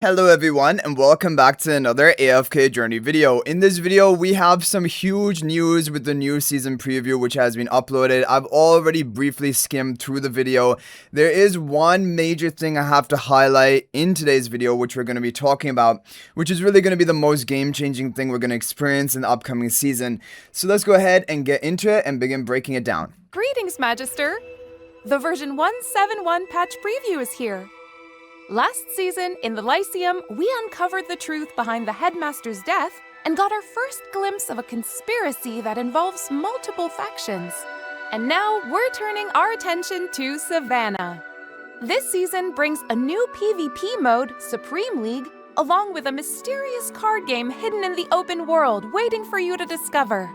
Hello everyone and welcome back to another AFK journey video. In this video we have some huge news with the new season preview which has been uploaded. I've already briefly skimmed through the video. There is one major thing I have to highlight in today's video which we're going to be talking about, which is really going to be the most game-changing thing we're going to experience in the upcoming season. So let's go ahead and get into it and begin breaking it down. Greetings, Magister! The version 171 patch preview is here. Last season, in the Lyceum, we uncovered the truth behind the headmaster's death and got our first glimpse of a conspiracy that involves multiple factions. And now we're turning our attention to Savannah. This season brings a new PvP mode, Supreme League, along with a mysterious card game hidden in the open world waiting for you to discover.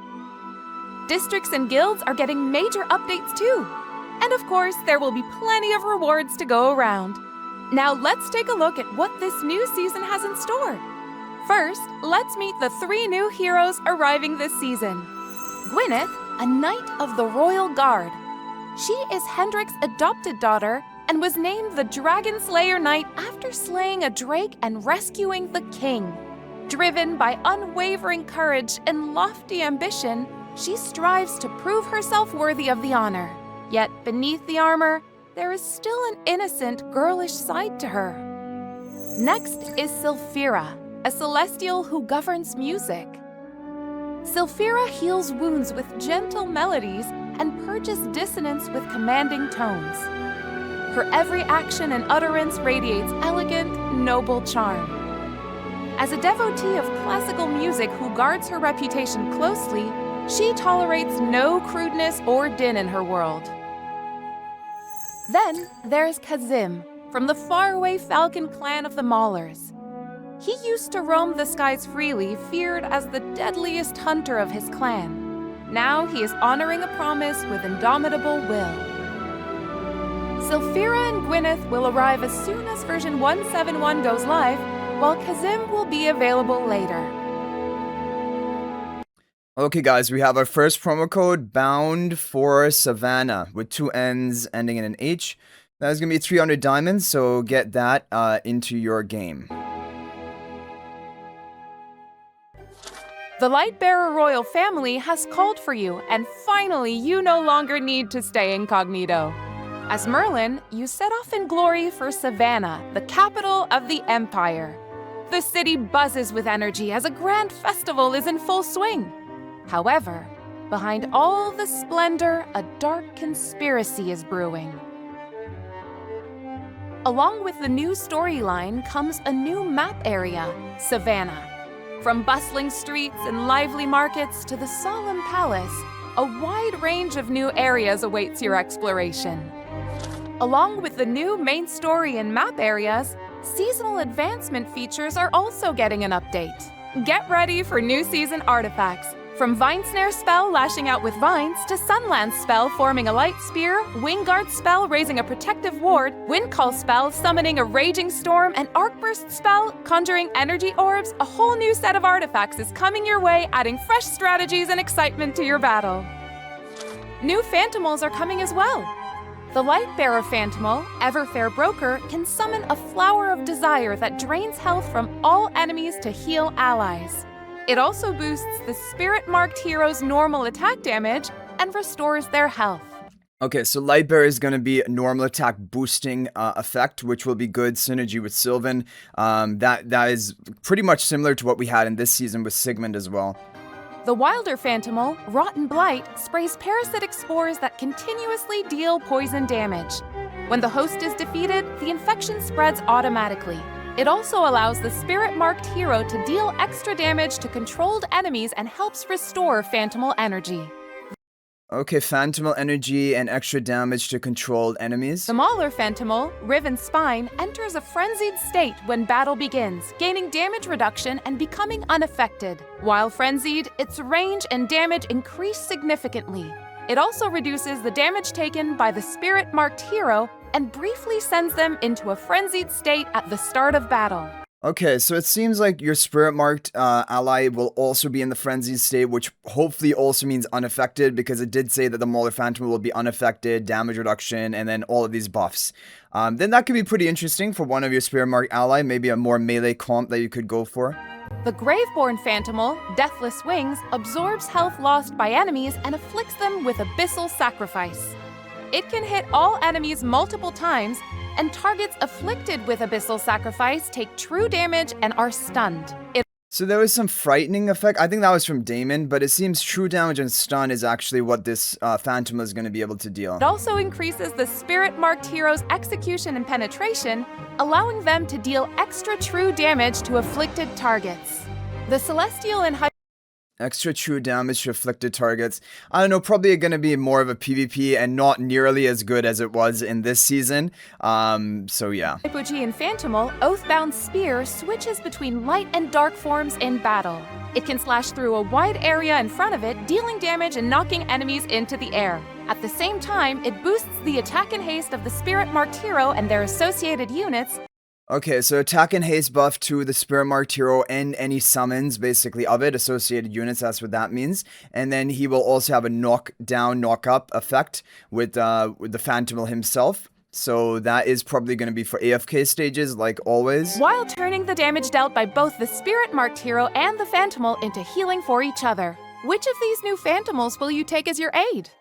Districts and guilds are getting major updates too. And of course, there will be plenty of rewards to go around. Now let's take a look at what this new season has in store. First, let's meet the 3 new heroes arriving this season. Gwyneth, a knight of the Royal Guard. She is Hendrik's adopted daughter and was named the Dragon Slayer Knight after slaying a drake and rescuing the king. Driven by unwavering courage and lofty ambition, she strives to prove herself worthy of the honor. Yet beneath the armor, there is still an innocent, girlish side to her. Next is Sylphira, a celestial who governs music. Sylphira heals wounds with gentle melodies and purges dissonance with commanding tones. Her every action and utterance radiates elegant, noble charm. As a devotee of classical music who guards her reputation closely, she tolerates no crudeness or din in her world. Then there's Kazim, from the faraway Falcon clan of the Maulers. He used to roam the skies freely, feared as the deadliest hunter of his clan. Now he is honoring a promise with indomitable will. Sylphira and Gwyneth will arrive as soon as version 171 goes live, while Kazim will be available later. Okay guys, we have our first promo code, BoundforSavannah, with 2 N's ending in an H. That is going to be 300 diamonds, so get that into your game. The Lightbearer royal family has called for you, and finally you no longer need to stay incognito. As Merlin, you set off in glory for Savannah, the capital of the Empire. The city buzzes with energy as a grand festival is in full swing. However, behind all the splendor, a dark conspiracy is brewing. Along with the new storyline comes a new map area, Savannah. From bustling streets and lively markets to the solemn palace, a wide range of new areas awaits your exploration. Along with the new main story and map areas, seasonal advancement features are also getting an update. Get ready for new season artifacts. From Vine Snare spell lashing out with vines to Sunlance spell forming a light spear, Wingguard spell raising a protective ward, Windcall spell summoning a raging storm, and Arcburst spell conjuring energy orbs, a whole new set of artifacts is coming your way, adding fresh strategies and excitement to your battle. New Phantimals are coming as well. The Lightbearer Phantimal, Everfair Broker, can summon a Flower of Desire that drains health from all enemies to heal allies. It also boosts the Spirit-marked hero's normal attack damage and restores their health. Okay, so Lightbearer is going to be a normal attack boosting effect, which will be good synergy with Sylvan. That is pretty much similar to what we had in this season with Sigmund as well. The Wilder Phantimal, Rotten Blight, sprays parasitic spores that continuously deal poison damage. When the host is defeated, the infection spreads automatically. It also allows the Spirit-marked hero to deal extra damage to controlled enemies and helps restore Phantimal energy. Okay, Phantimal energy and extra damage to controlled enemies. The Mauler Phantimal, Riven Spine, enters a frenzied state when battle begins, gaining damage reduction and becoming unaffected. While frenzied, its range and damage increase significantly. It also reduces the damage taken by the Spirit-marked hero and briefly sends them into a frenzied state at the start of battle. Okay, so it seems like your spirit marked ally will also be in the frenzied state, which hopefully also means unaffected, because it did say that the Mauler Phantom will be unaffected, damage reduction, and then all of these buffs. Then that could be pretty interesting for one of your spirit marked ally, maybe a more melee comp that you could go for. The Graveborn Phantimal, Deathless Wings, absorbs health lost by enemies and afflicts them with Abyssal Sacrifice. It can hit all enemies multiple times, and targets afflicted with Abyssal Sacrifice take true damage and are stunned. So there was some frightening effect. I think that was from Damon, but it seems true damage and stun is actually what this Phantom is going to be able to deal. It also increases the spirit-marked hero's execution and penetration, allowing them to deal extra true damage to afflicted targets. The Celestial and Extra true damage to afflicted targets. I don't know, probably going to be more of a PvP and not nearly as good as it was in this season. So yeah. Hypogean Phantimal, Oathbound Spear switches between light and dark forms in battle. It can slash through a wide area in front of it, dealing damage and knocking enemies into the air. At the same time, it boosts the attack and haste of the spirit-marked hero and their associated units. Okay, so attack and haste buff to the Spirit Marked hero and any summons, basically, of it, associated units, that's what that means. And then he will also have a knockdown, knock-up effect with the Phantimal himself. So that is probably going to be for AFK stages, like always. While turning the damage dealt by both the Spirit-Marked hero and the Phantimal into healing for each other. Which of these new Phantimals will you take as your aid?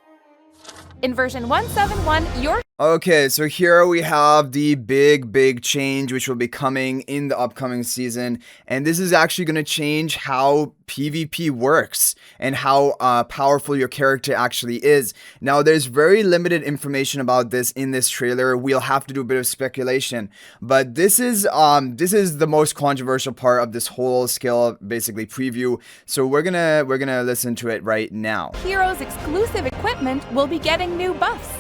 In version 171, your... Okay, so here we have the big change which will be coming in the upcoming season, and this is actually going to change how PvP works and how powerful your character actually is. Now, there's very limited information about this in this trailer. We'll have to do a bit of speculation, but this is the most controversial part of this whole skill basically preview. So we're gonna listen to it right now. Hero's exclusive equipment will be getting new buffs.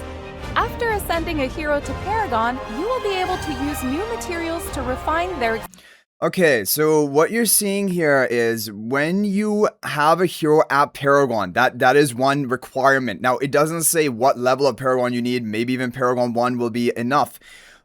After ascending a hero to Paragon, you will be able to use new materials to refine their... Okay, so what you're seeing here is when you have a hero at Paragon, that is one requirement. Now, it doesn't say what level of Paragon you need. Maybe even Paragon 1 will be enough.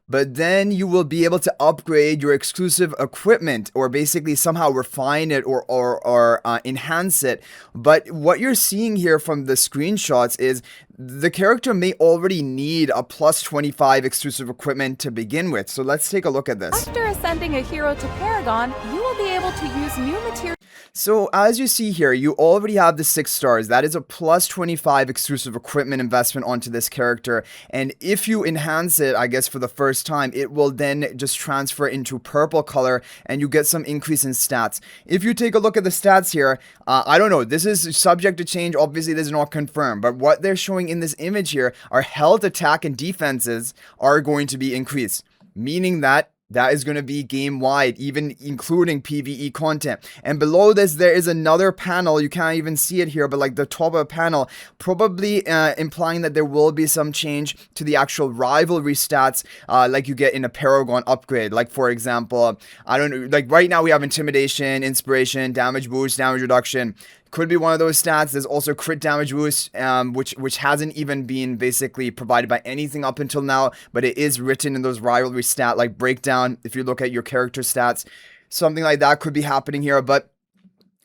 But then you will be able to upgrade your exclusive equipment or basically somehow refine it or enhance it. But what you're seeing here from the screenshots is the character may already need a plus 25 exclusive equipment to begin with. So let's take a look at this. After ascending a hero to Paragon, you will be able to use new materials. So as you see here, you already have the 6 stars. That is a plus 25 exclusive equipment investment onto this character. And if you enhance it, I guess for the first time, it will then just transfer into purple color and you get some increase in stats. If you take a look at the stats here, I don't know, this is subject to change. Obviously, this is not confirmed, but what they're showing in this image here are health, attack, and defenses are going to be increased, meaning that is going to be game-wide, even including PvE content. And below this, there is another panel. You can't even see it here, but like the top of a panel, probably implying that there will be some change to the actual rivalry stats, like you get in a Paragon upgrade. Like, for example, I don't know, like right now we have Intimidation, Inspiration, Damage Boost, Damage Reduction. Could be one of those stats. There's also crit damage boost, which hasn't even been basically provided by anything up until now, but it is written in those rivalry stat like breakdown. If you look at your character stats, something like that could be happening here, but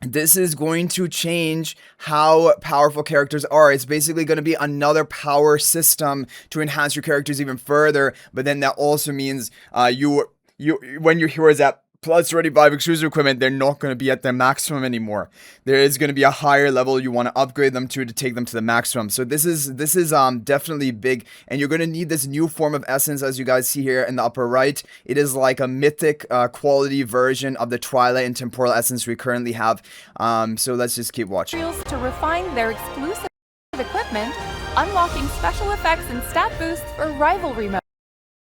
this is going to change how powerful characters are. It's basically going to be another power system to enhance your characters even further, but then that also means when your hero is at plus 25 exclusive equipment, they're not going to be at their maximum anymore. There is going to be a higher level you want to upgrade them to take them to the maximum. So this is definitely big, and you're going to need this new form of essence, as you guys see here in the upper right. It is like a mythic quality version of the Twilight and Temporal essence we currently have. So let's just keep watching. To refine their exclusive equipment, unlocking special effects and stat boosts for rivalry mode.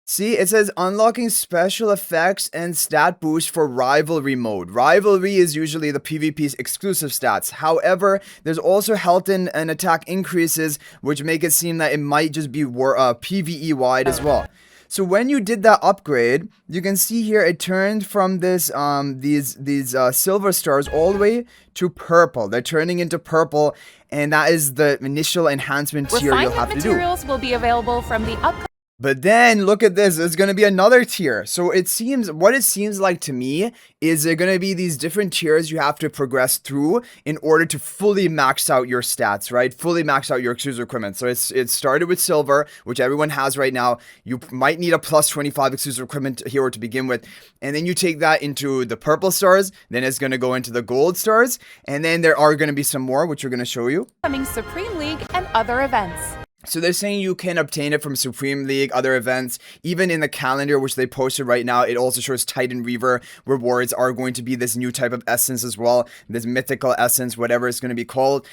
See, it says unlocking special effects and stat boost for rivalry mode. Rivalry is usually the PvP's exclusive stats. However, there's also health and attack increases, which make it seem that it might just be PvE wide as well. So when you did that upgrade, you can see here it turned from this these silver stars all the way to purple. They're turning into purple, and that is the initial enhancement tier you'll have to do. Materials will be available from the upcoming. But then look at this, there's going to be another tier. So what it seems like to me is there going to be these different tiers you have to progress through in order to fully max out your stats, right? Fully max out your exclusive equipment. So it started with silver, which everyone has right now. You might need a plus 25 exclusive equipment hero to begin with. And then you take that into the purple stars. Then it's going to go into the gold stars. And then there are going to be some more, which we're going to show you. Coming Supreme League and other events. So they're saying you can obtain it from Supreme League, other events, even in the calendar, which they posted right now. It also shows Titan Reaver rewards are going to be this new type of essence as well. This mythical essence, whatever it's going to be called.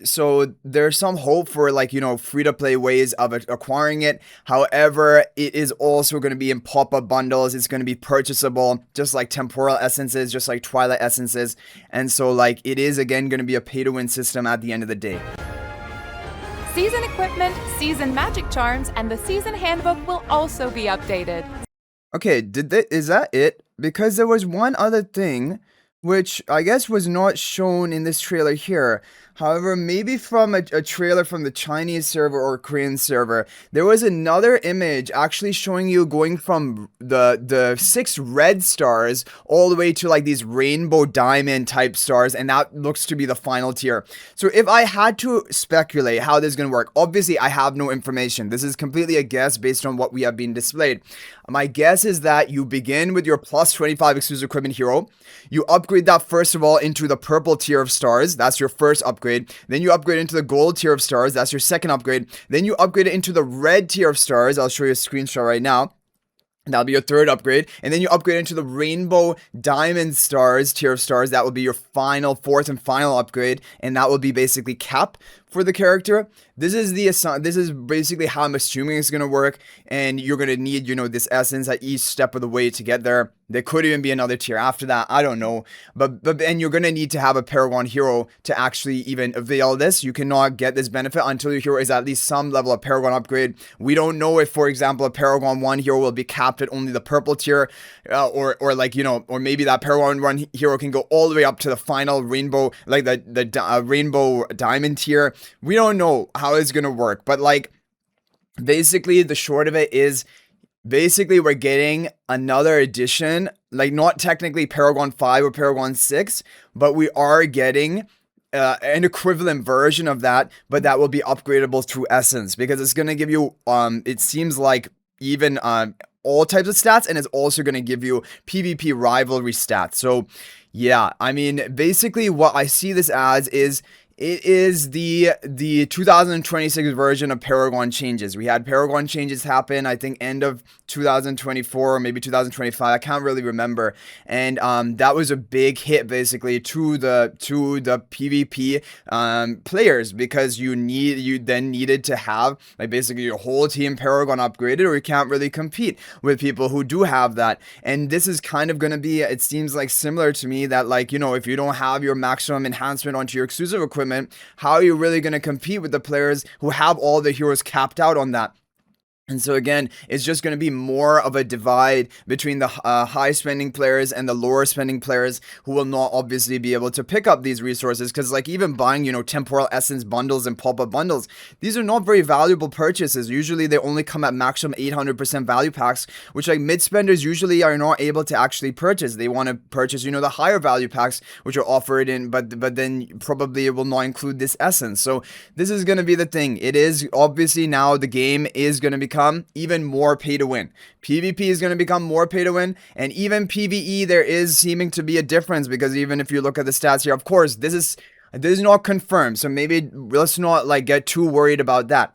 So there's some hope for free-to-play ways of acquiring it. However, it is also going to be in pop-up bundles. It's going to be purchasable, just like temporal essences, just like Twilight essences. And so it is again going to be a pay-to-win system at the end of the day. Season equipment, season magic charms, and the season handbook will also be updated. Okay, is that it? Because there was one other thing which I guess was not shown in this trailer here. However, maybe from a trailer from the Chinese server or Korean server, there was another image actually showing you going from the 6 red stars all the way to these rainbow diamond type stars, and that looks to be the final tier. So if I had to speculate how this is going to work, obviously I have no information. This is completely a guess based on what we have been displayed. My guess is that you begin with your plus 25 exclusive equipment hero. You upgrade that first of all into the purple tier of stars. That's your first upgrade. Then you upgrade into the gold tier of stars. That's your second upgrade. Then you upgrade it into the red tier of stars. I'll show you a screenshot right now. That'll be your third upgrade. And then you upgrade into the rainbow diamond stars, tier of stars. That will be your fourth and final upgrade. And that will be basically cap for the character. This is basically how I'm assuming it's going to work. And you're going to need, this essence at each step of the way to get there. There could even be another tier after that. I don't know. But you're going to need to have a Paragon hero to actually even avail this. You cannot get this benefit until your hero is at least some level of Paragon upgrade. We don't know if, for example, a Paragon 1 hero will be capped at only the purple tier, or maybe that Paragon 1 hero can go all the way up to the final rainbow, the rainbow diamond tier. We don't know how it's going to work. But basically the short of it is, basically, we're getting another edition, not technically Paragon 5 or Paragon 6, but we are getting an equivalent version of that, but that will be upgradable through Essence, because it's going to give you, it seems like even all types of stats, and it's also going to give you PvP rivalry stats. So yeah, I mean, basically what I see this as is, it is the 2026 version of Paragon changes. We had Paragon changes happen, I think, end of 2024 or maybe 2025. I can't really remember. And that was a big hit basically to the PvP players, because you then needed to have basically your whole team Paragon upgraded, or you can't really compete with people who do have that. And this is kind of going to be, it seems like similar to me, that if you don't have your maximum enhancement onto your exclusive equipment, how are you really going to compete with the players who have all the heroes capped out on that? And so again, it's just going to be more of a divide between the high spending players and the lower spending players, who will not obviously be able to pick up these resources. Because even buying, temporal essence bundles and pop-up bundles, these are not very valuable purchases. Usually they only come at maximum 800% value packs, which mid spenders usually are not able to actually purchase. They want to purchase, the higher value packs, which are offered in, but then probably it will not include this essence. So this is going to be the thing. It is obviously now the game is going to become even more pay to win. PvP is going to become more pay to win, and even PvE there is seeming to be a difference, because even if you look at the stats here, of course this is not confirmed, so maybe let's not get too worried about that.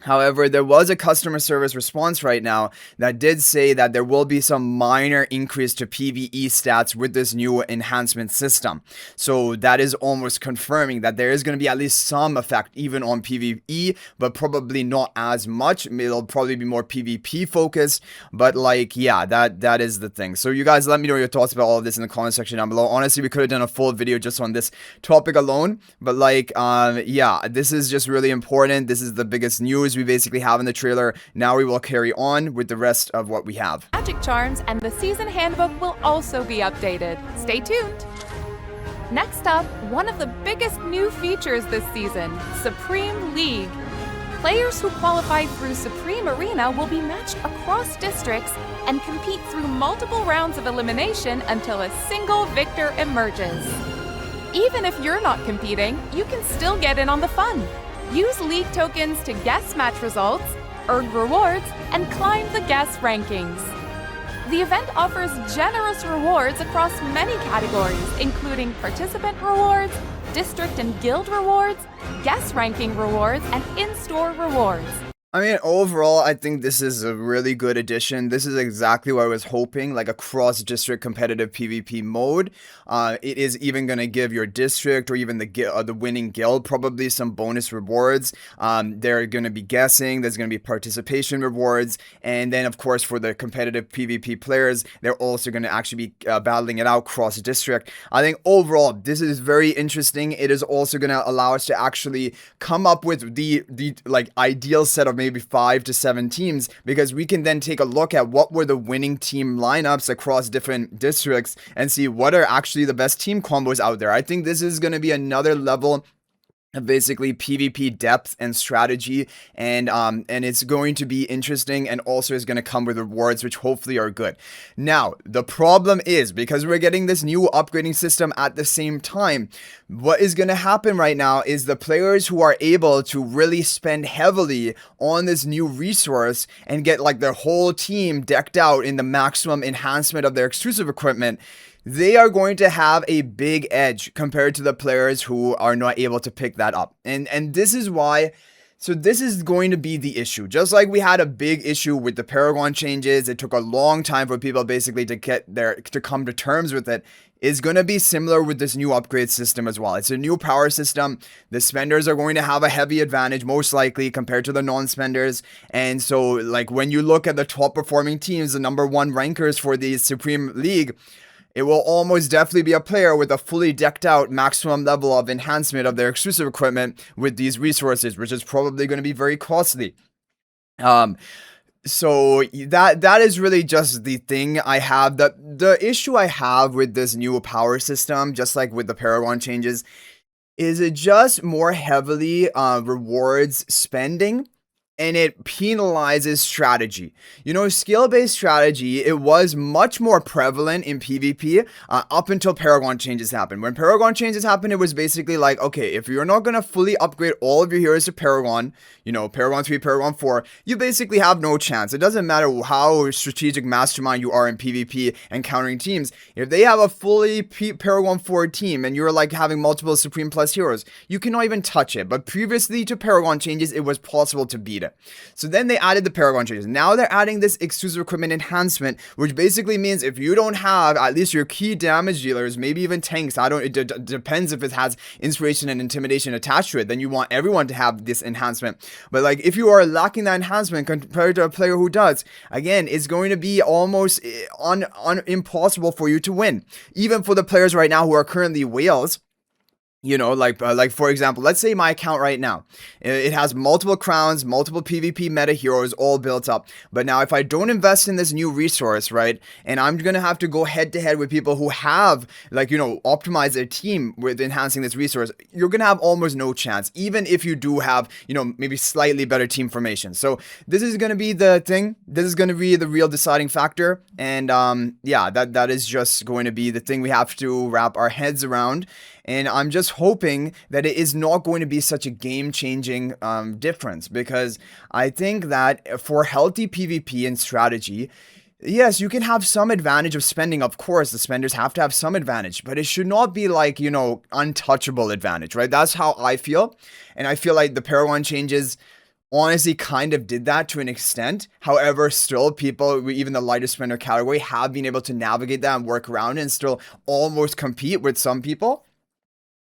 However, there was a customer service response right now that did say that there will be some minor increase to PvE stats with this new enhancement system. So that is almost confirming that there is going to be at least some effect even on PvE, but probably not as much. It'll probably be more PvP focused, but yeah, that is the thing. So you guys let me know your thoughts about all of this in the comment section down below. Honestly, we could have done a full video just on this topic alone, but yeah, this is just really important. This is the biggest news we basically have in the trailer. Now we will carry on with the rest of what we have. Magic charms and the season handbook will also be updated. Stay tuned. Next up, one of the biggest new features this season, Supreme League. Players who qualify through Supreme Arena will be matched across districts and compete through multiple rounds of elimination until a single victor emerges. Even if you're not competing, you can still get in on the fun. Use League tokens to guess match results, earn rewards, and climb the guess rankings. The event offers generous rewards across many categories, including participant rewards, district and guild rewards, guest ranking rewards, and in-store rewards. I mean, overall, I think this is a really good addition. This is exactly what I was hoping, like a cross-district competitive PvP mode. It is even going to give your district or even the winning guild probably some bonus rewards. They're going to be guessing, there's going to be participation rewards, and then, of course, for the competitive PvP players, they're also going to actually be battling it out cross-district. I think overall, this is very interesting. It is also going to allow us to actually come up with the like ideal set of maybe 5 to 7 teams, because we can then take a look at what were the winning team lineups across different districts and see what are actually the best team combos out there. I think this is going to be another level basically PvP depth and strategy, and it's going to be interesting, and also is going to come with rewards which hopefully are good. Now the problem is, because we're getting this new upgrading system at the same time, what is going to happen right now is the players who are able to really spend heavily on this new resource and get like their whole team decked out in the maximum enhancement of their exclusive equipment, they are going to have a big edge compared to the players who are not able to pick that up. And this is why, so this is going to be the issue. Just like we had a big issue with the Paragon changes, it took a long time for people basically to come to terms with it. Is going to be similar with this new upgrade system as well. It's a new power system. The spenders are going to have a heavy advantage, most likely, compared to the non-spenders. And so, like, when you look at the top performing teams, the number 1 rankers for the Supreme League, it will almost definitely be a player with a fully decked out maximum level of enhancement of their exclusive equipment with these resources, which is probably going to be very costly. So that is really just the thing I have. The issue I have with this new power system, just like with the Paragon changes, is it just more heavily rewards spending, and it penalizes strategy. You know, skill-based strategy, it was much more prevalent in PvP up until Paragon changes happened. When Paragon changes happened, it was basically like, okay, if you're not going to fully upgrade all of your heroes to Paragon, you know, Paragon 3, Paragon 4, you basically have no chance. It doesn't matter how strategic mastermind you are in PvP and countering teams. If they have a fully Paragon 4 team and you're like having multiple Supreme Plus heroes, you cannot even touch it. But previously to Paragon changes, it was possible to beat it. So then they added the Paragon changes. Now they're adding this exclusive equipment enhancement, which basically means if you don't have at least your key damage dealers, maybe even tanks, it depends if it has inspiration and intimidation attached to it, then you want everyone to have this enhancement. But like if you are lacking that enhancement compared to a player who does, again, it's going to be almost impossible for you to win. Even for the players right now who are currently whales. You know, like for example, let's say my account right now, it has multiple crowns, multiple PvP meta heroes all built up. But now if I don't invest in this new resource, right, and I'm going to have to go head to head with people who have, like, you know, optimized their team with enhancing this resource, you're going to have almost no chance, even if you do have, you know, maybe slightly better team formation. So this is going to be the thing. This is going to be the real deciding factor. And yeah, that is just going to be the thing we have to wrap our heads around. And I'm just hoping that it is not going to be such a game-changing difference, because I think that for healthy PvP and strategy, yes, you can have some advantage of spending. Of course, the spenders have to have some advantage, but it should not be like, you know, untouchable advantage, right? That's how I feel. And I feel like the Paragon changes honestly kind of did that to an extent. However, still people, even the lighter spender category, have been able to navigate that and work around it and still almost compete with some people.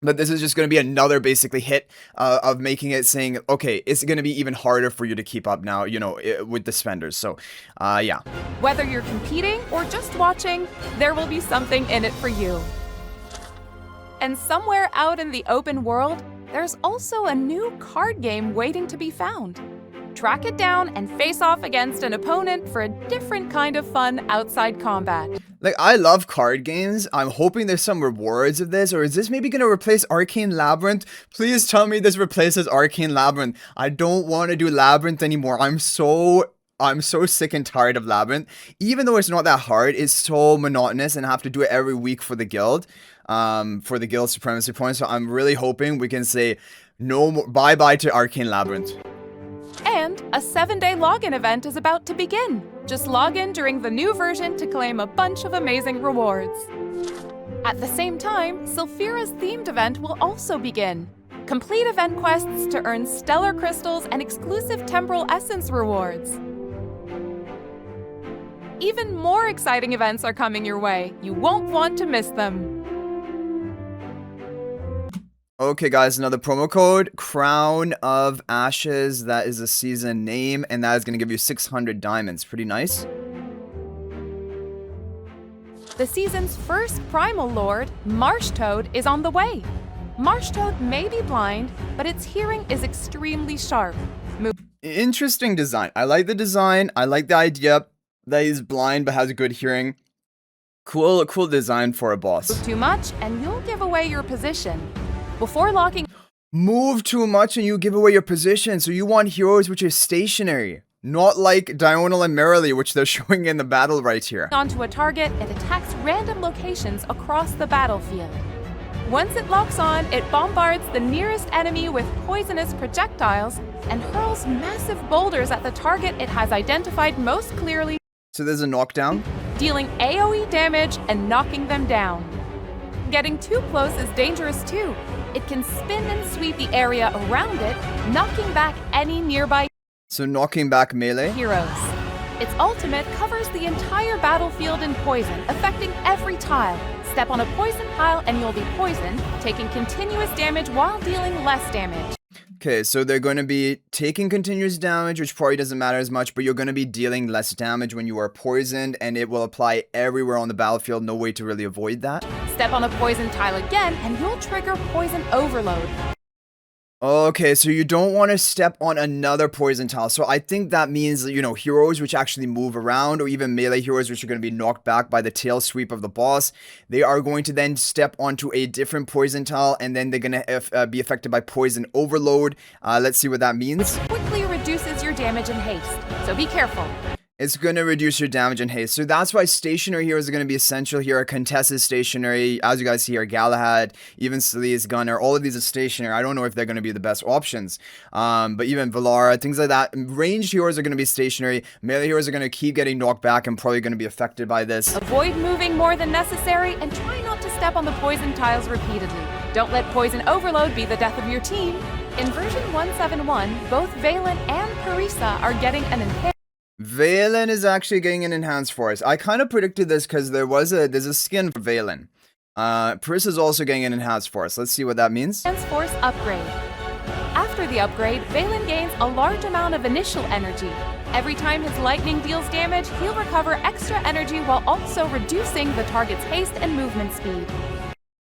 But this is just going to be another basically hit of making it saying, okay, it's going to be even harder for you to keep up now, you know, with the spenders. So, yeah. Whether you're competing or just watching, there will be something in it for you. And somewhere out in the open world, there's also a new card game waiting to be found. track it down, and face off against an opponent for a different kind of fun outside combat. Like, I love card games. I'm hoping there's some rewards of this, or is this maybe going to replace Arcane Labyrinth? Please tell me this replaces Arcane Labyrinth. I don't want to do Labyrinth anymore. I'm so sick and tired of Labyrinth. Even though it's not that hard, it's so monotonous and I have to do it every week for the guild. For the guild supremacy points. So I'm really hoping we can say no more, bye-bye to Arcane Labyrinth. And a 7-day login event is about to begin. Just log in during the new version to claim a bunch of amazing rewards. At the same time, Sylphira's themed event will also begin. Complete event quests to earn stellar crystals and exclusive temporal essence rewards. Even more exciting events are coming your way. You won't want to miss them. Okay, guys, another promo code, CrownofAshes. That is a season name, and that is going to give you 600 diamonds. Pretty nice. The season's first Primal Lord, Marsh Toad, is on the way. Marsh Toad may be blind, but its hearing is extremely sharp. Interesting design. I like the design. I like the idea that he's blind but has a good hearing. Cool design for a boss. Move too much, and you'll give away your position. Before locking... Move too much and you give away your position. So you want heroes which are stationary. Not like Diurnal and Merrily, which they're showing in the battle right here. Onto a target, it attacks random locations across the battlefield. Once it locks on, it bombards the nearest enemy with poisonous projectiles and hurls massive boulders at the target it has identified most clearly. So there's a knockdown? Dealing AoE damage and knocking them down. Getting too close is dangerous too. It can spin and sweep the area around it, knocking back any nearby So knocking back melee? heroes. Its ultimate covers the entire battlefield in poison, affecting every tile. Step on a poison tile and you'll be poisoned, taking continuous damage while dealing less damage. Okay, so they're going to be taking continuous damage, which probably doesn't matter as much, but you're going to be dealing less damage when you are poisoned, and it will apply everywhere on the battlefield. No way to really avoid that. Step on a poison tile again and you'll trigger poison overload. Okay, so you don't want to step on another poison tile. So I think that means, you know, heroes which actually move around, or even melee heroes which are going to be knocked back by the tail sweep of the boss, they are going to then step onto a different poison tile, and then they're going to be affected by poison overload. Let's see what that means. Quickly reduces your damage and haste, so be careful. It's going to reduce your damage and haste. So that's why stationary heroes are going to be essential here. Contest is stationary. As you guys see here, Galahad, even Sleaze, Gunner, all of these are stationary. I don't know if they're going to be the best options. But even Valara, things like that. Ranged heroes are going to be stationary. Melee heroes are going to keep getting knocked back and probably going to be affected by this. Avoid moving more than necessary and try not to step on the poison tiles repeatedly. Don't let poison overload be the death of your team. In version 171, both Valen and Parisa are getting an enhanced... Valen is actually getting an enhanced force. I kind of predicted this because there's a skin for Valen. Parisa is also getting an enhanced force. Let's see what that means. Enhanced force upgrade. After the upgrade, Valen gains a large amount of initial energy. Every time his lightning deals damage, he'll recover extra energy while also reducing the target's haste and movement speed.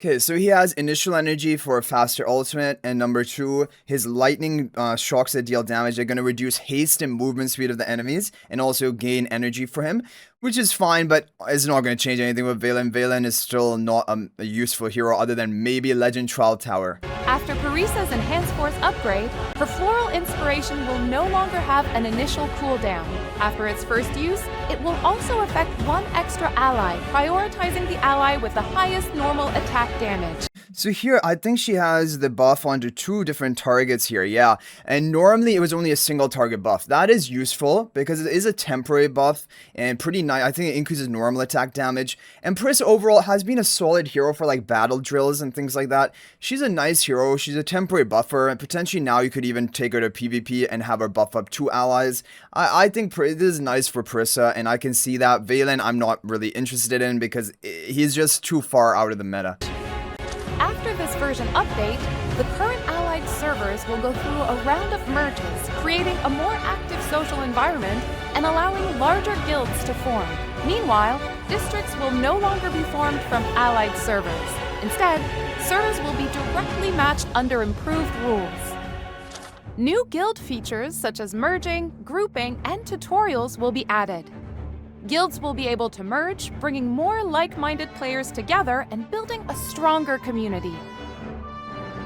Okay, so he has initial energy for a faster ultimate, and number 2, his lightning shocks that deal damage are going to reduce haste and movement speed of the enemies, and also gain energy for him, which is fine, but it's not going to change anything with Valen. Valen is still not a useful hero other than maybe Legend Trial Tower. After Parisa's Enhanced Force upgrade, her Floral Inspiration will no longer have an initial cooldown. After its first use, it will also affect one extra ally, prioritizing the ally with the highest normal attack damage. So here, I think she has the buff onto 2 different targets here, yeah. And normally it was only a single target buff. That is useful because it is a temporary buff and pretty nice. I think it increases normal attack damage. And Parisa overall has been a solid hero for like battle drills and things like that. She's a nice hero. She's a temporary buffer, and potentially now you could even take her to PvP and have her buff up 2 allies. I think this is nice for Parisa, and I can see that. Valen I'm not really interested in because he's just too far out of the meta. After this version update, the current allied servers will go through a round of merges, creating a more active social environment and allowing larger guilds to form. Meanwhile, districts will no longer be formed from allied servers. Instead, servers will be directly matched under improved rules. New guild features such as merging, grouping, and tutorials will be added. Guilds will be able to merge, bringing more like-minded players together and building a stronger community.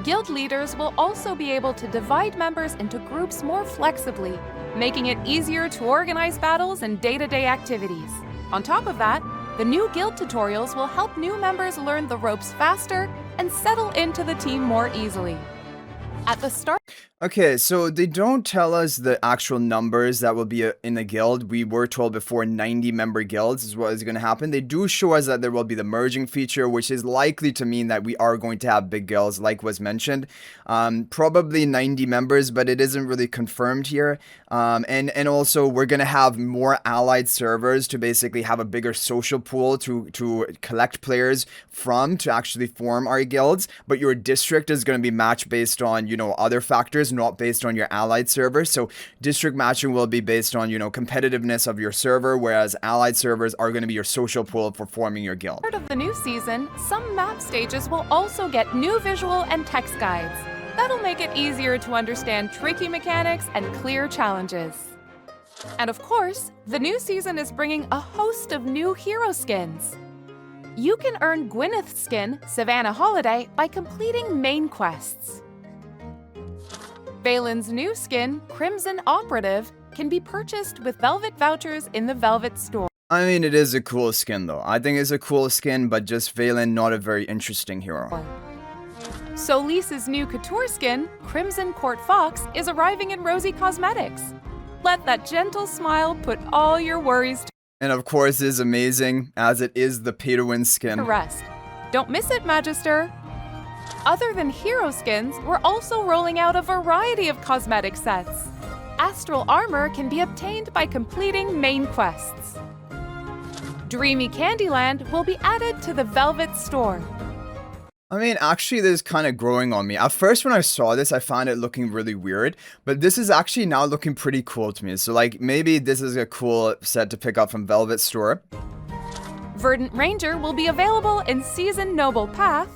Guild leaders will also be able to divide members into groups more flexibly, making it easier to organize battles and day-to-day activities. On top of that, the new guild tutorials will help new members learn the ropes faster and settle into the team more easily. At the start... Okay, so they don't tell us the actual numbers that will be in the guild. We were told before 90 member guilds is what is going to happen. They do show us that there will be the merging feature, which is likely to mean that we are going to have big guilds, like was mentioned. Probably 90 members, but it isn't really confirmed here. And also, we're going to have more allied servers to basically have a bigger social pool to collect players from to actually form our guilds. But your district is going to be matched based on, you know, other factors, not based on your allied server. So district matching will be based on, you know, competitiveness of your server, whereas allied servers are going to be your social pool for forming your guild. Part of the new season, some map stages will also get new visual and text guides. That'll make it easier to understand tricky mechanics and clear challenges. And of course, the new season is bringing a host of new hero skins. You can earn Gwyneth's skin, Savannah Holiday, by completing main quests. Valen's new skin, Crimson Operative, can be purchased with Velvet vouchers in the Velvet store. I mean, it is a cool skin though. I think it's a cool skin, but just Valen, not a very interesting hero. Solis's new couture skin, Crimson Court Fox, is arriving in Rosy Cosmetics. Let that gentle smile put all your worries And of course, it is amazing, as it is the pay-to-win skin. to rest. Don't miss it, Magister! Other than hero skins, we're also rolling out a variety of cosmetic sets. Astral armor can be obtained by completing main quests. Dreamy Candyland will be added to the Velvet store. I mean, actually, this is kind of growing on me. At first, when I saw this, I found it looking really weird, but this is actually now looking pretty cool to me. So, like, maybe this is a cool set to pick up from Velvet store. Verdant Ranger will be available in Season Noble Path,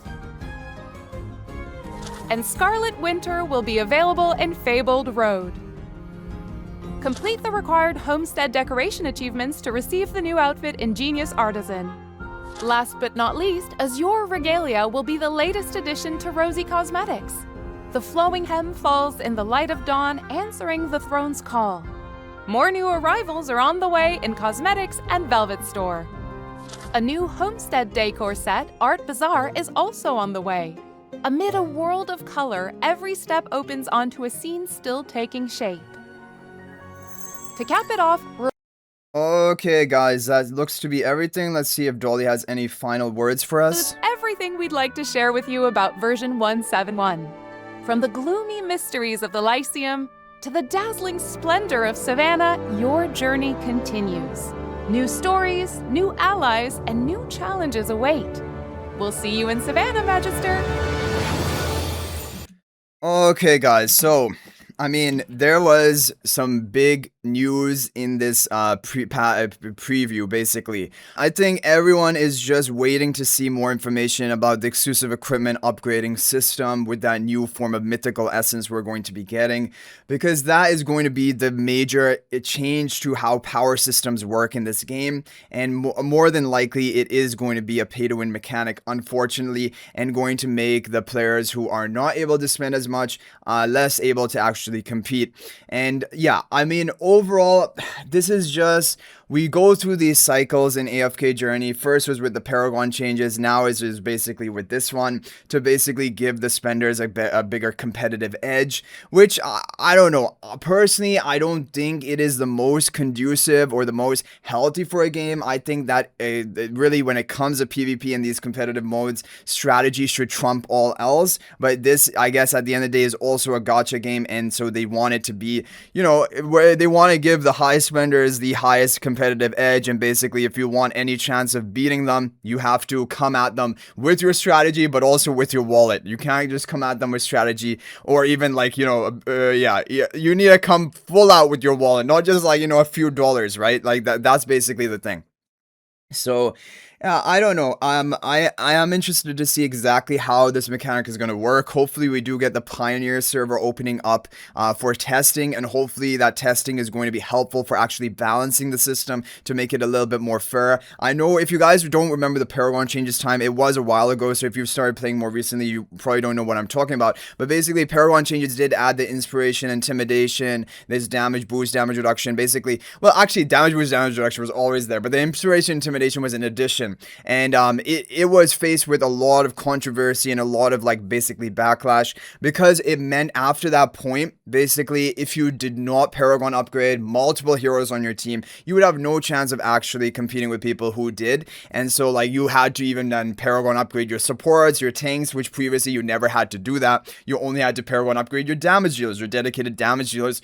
and Scarlet Winter will be available in Fabled Road. Complete the required homestead decoration achievements to receive the new outfit Ingenious Artisan. Last but not least, Azure Regalia will be the latest addition to Rosy Cosmetics. The flowing hem falls in the light of dawn, answering the throne's call. More new arrivals are on the way in Cosmetics and Velvet Store. A new homestead decor set, Art Bazaar, is also on the way. Amid a world of color, every step opens onto a scene still taking shape. To cap it off, Okay, guys, that looks to be everything. Let's see if Dolly has any final words for us. everything we'd like to share with you about version 171. From the gloomy mysteries of the Lyceum to the dazzling splendor of Savannah, your journey continues. New stories, new allies, and new challenges await. We'll see you in Savannah, Magister! Okay, guys, so, I mean, there was some big news in this preview, basically. I think everyone is just waiting to see more information about the exclusive equipment upgrading system with that new form of mythical essence we're going to be getting, because that is going to be the major change to how power systems work in this game, and more than likely it is going to be a pay-to-win mechanic, unfortunately, and going to make the players who are not able to spend as much less able to actually compete. And yeah, I mean, overall, this is just, we go through these cycles in AFK Journey. First was with the Paragon changes, now is basically with this one, to basically give the spenders a bigger competitive edge, which I don't know. Personally, I don't think it is the most conducive or the most healthy for a game. I think that really, when it comes to PvP and these competitive modes, strategy should trump all else. But this, I guess, at the end of the day, is also a gacha game, and so they want it to be, you know, where they want to give the high spenders the highest competitive edge, and basically if you want any chance of beating them, you have to come at them with your strategy, but also with your wallet. You can't just come at them with strategy, or even like, you know, you need to come full out with your wallet, not just like, you know, a few dollars, right? Like that's basically the thing. So, Yeah, I don't know. I am interested to see exactly how this mechanic is going to work. Hopefully, we do get the Pioneer server opening up for testing, and hopefully that testing is going to be helpful for actually balancing the system to make it a little bit more fair. I know if you guys don't remember the Paragon changes time, it was a while ago. So if you've started playing more recently, you probably don't know what I'm talking about. But basically, Paragon changes did add the inspiration, intimidation, this damage boost, damage reduction. Basically, well, actually, damage boost, damage reduction was always there, but the inspiration, intimidation was an addition. And it was faced with a lot of controversy and a lot of like basically backlash, because it meant after that point, basically, if you did not Paragon upgrade multiple heroes on your team, you would have no chance of actually competing with people who did. And so like you had to even then Paragon upgrade your supports, your tanks, which previously you never had to do that. You only had to Paragon upgrade your damage dealers, your dedicated damage dealers,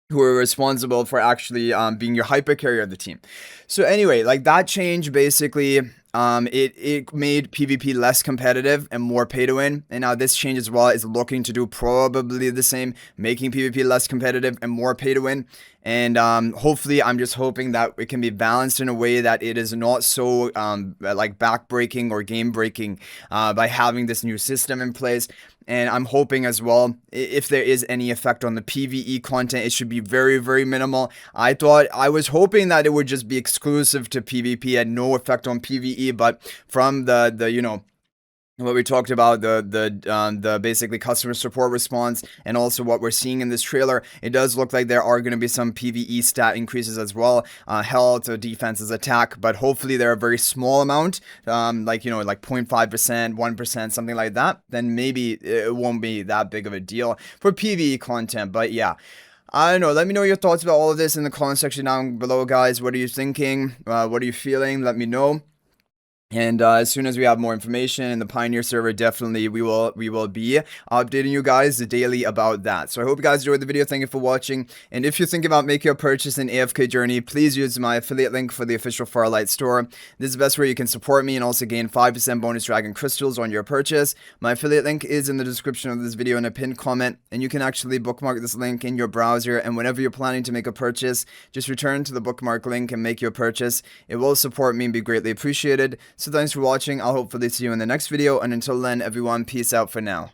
who are responsible for actually being your hyper carrier of the team. So anyway, like that change basically it made PvP less competitive and more pay to win. And now this change as well is looking to do probably the same, making PvP less competitive and more pay to win. And hopefully, I'm just hoping that it can be balanced in a way that it is not so like back-breaking or game-breaking by having this new system in place. And I'm hoping as well, if there is any effect on the PvE content, it should be very, very minimal. I was hoping that it would just be exclusive to PvP and no effect on PvE, but from the you know, what we talked about, the basically customer support response, and also what we're seeing in this trailer, it does look like there are going to be some PvE stat increases as well, health, defenses, attack, but hopefully they're a very small amount, like, you know, like 0.5%, 1%, something like that. Then maybe it won't be that big of a deal for PvE content. But yeah, I don't know. Let me know your thoughts about all of this in the comment section down below, guys. What are you thinking? What are you feeling? Let me know. And as soon as we have more information in the Pioneer server, definitely we will be updating you guys daily about that. So I hope you guys enjoyed the video. Thank you for watching. And if you're thinking about making a purchase in AFK Journey, please use my affiliate link for the official Farlight store. This is the best way you can support me and also gain 5% bonus dragon crystals on your purchase. My affiliate link is in the description of this video in a pinned comment, and you can actually bookmark this link in your browser, and whenever you're planning to make a purchase, just return to the bookmark link and make your purchase. It will support me and be greatly appreciated. So thanks for watching. I'll hopefully see you in the next video, and until then, everyone, peace out for now.